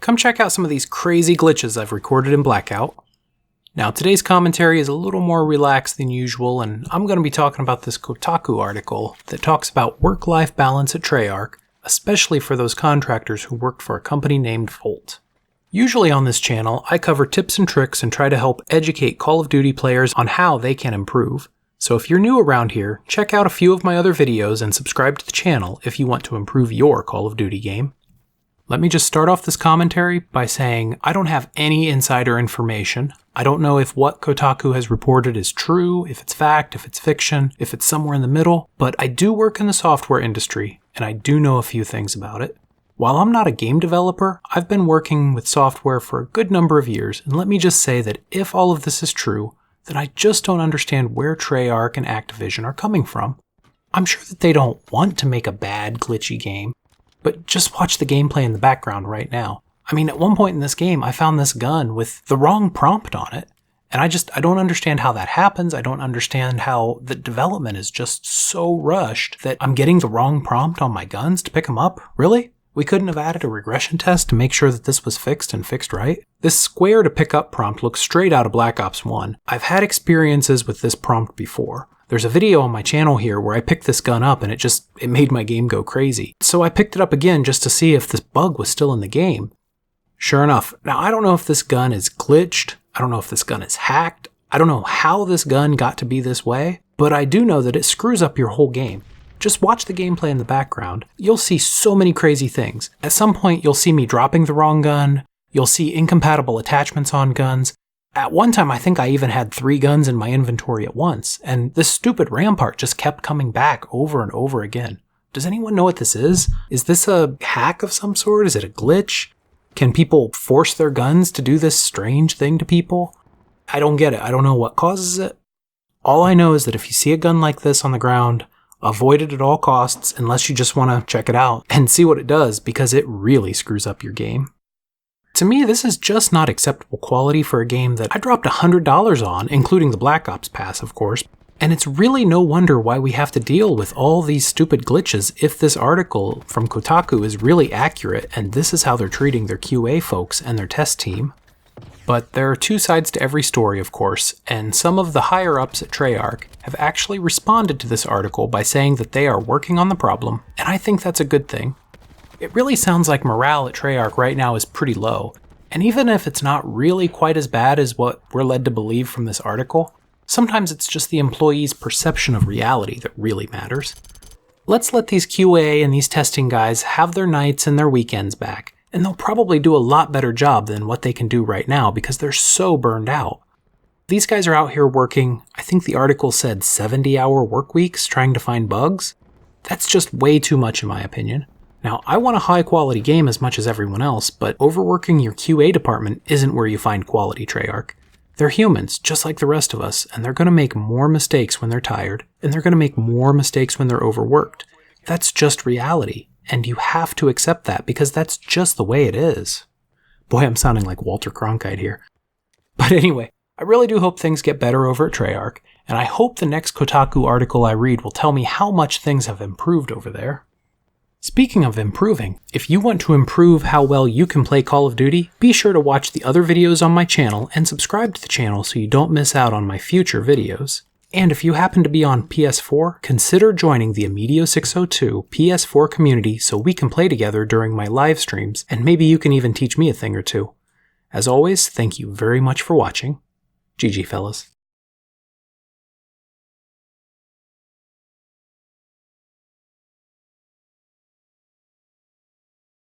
come check out some of these crazy glitches I've recorded in Blackout. Now, today's commentary is a little more relaxed than usual, and I'm going to be talking about this Kotaku article that talks about work-life balance at Treyarch, especially for those contractors who worked for a company named Volt. Usually on this channel, I cover tips and tricks and try to help educate Call of Duty players on how they can improve. So if you're new around here, check out a few of my other videos and subscribe to the channel if you want to improve your Call of Duty game. Let me just start off this commentary by saying I don't have any insider information. I don't know if what Kotaku has reported is true, if it's fact, if it's fiction, if it's somewhere in the middle, but I do work in the software industry, and I do know a few things about it. While I'm not a game developer, I've been working with software for a good number of years, and let me just say that if all of this is true, then I just don't understand where Treyarch and Activision are coming from. I'm sure that they don't want to make a bad, glitchy game, but just watch the gameplay in the background right now. I mean, at one point in this game, I found this gun with the wrong prompt on it, and I don't understand how that happens. I don't understand how the development is just so rushed that I'm getting the wrong prompt on my guns to pick them up. Really? We couldn't have added a regression test to make sure that this was fixed and fixed right? This square to pick up prompt looks straight out of Black Ops 1. I've had experiences with this prompt before. There's a video on my channel here where I picked this gun up and it made my game go crazy. So I picked it up again just to see if this bug was still in the game. Sure enough. Now I don't know if this gun is glitched. I don't know if this gun is hacked. I don't know how this gun got to be this way, but I do know that it screws up your whole game. Just watch the gameplay in the background. You'll see so many crazy things. At some point, you'll see me dropping the wrong gun. You'll see incompatible attachments on guns. At one time, I think I even had 3 guns in my inventory at once, and this stupid rampart just kept coming back over and over again. Does anyone know what this is? Is this a hack of some sort? Is it a glitch? Can people force their guns to do this strange thing to people? I don't get it. I don't know what causes it. All I know is that if you see a gun like this on the ground, avoid it at all costs unless you just want to check it out and see what it does, because it really screws up your game. To me, this is just not acceptable quality for a game that I dropped $100 on, including the Black Ops pass, of course, and it's really no wonder why we have to deal with all these stupid glitches if this article from Kotaku is really accurate and this is how they're treating their QA folks and their test team. But there are 2 sides to every story, of course, and some of the higher-ups at Treyarch have actually responded to this article by saying that they are working on the problem, and I think that's a good thing. It really sounds like morale at Treyarch right now is pretty low, and even if it's not really quite as bad as what we're led to believe from this article, sometimes it's just the employees' perception of reality that really matters. Let's let these QA and these testing guys have their nights and their weekends back, and they'll probably do a lot better job than what they can do right now because they're so burned out. These guys are out here working, I think the article said 70-hour work weeks trying to find bugs. That's just way too much in my opinion. Now, I want a high-quality game as much as everyone else, but overworking your QA department isn't where you find quality, Treyarch. They're humans, just like the rest of us, and they're going to make more mistakes when they're tired, and they're going to make more mistakes when they're overworked. That's just reality. And you have to accept that because that's just the way it is. Boy, I'm sounding like Walter Cronkite here. But anyway, I really do hope things get better over at Treyarch, and I hope the next Kotaku article I read will tell me how much things have improved over there. Speaking of improving, if you want to improve how well you can play Call of Duty, be sure to watch the other videos on my channel and subscribe to the channel so you don't miss out on my future videos. And if you happen to be on PS4, consider joining the Amedeo602 PS4 Community so we can play together during my live streams, and maybe you can even teach me a thing or two. As always, thank you very much for watching. GG fellas.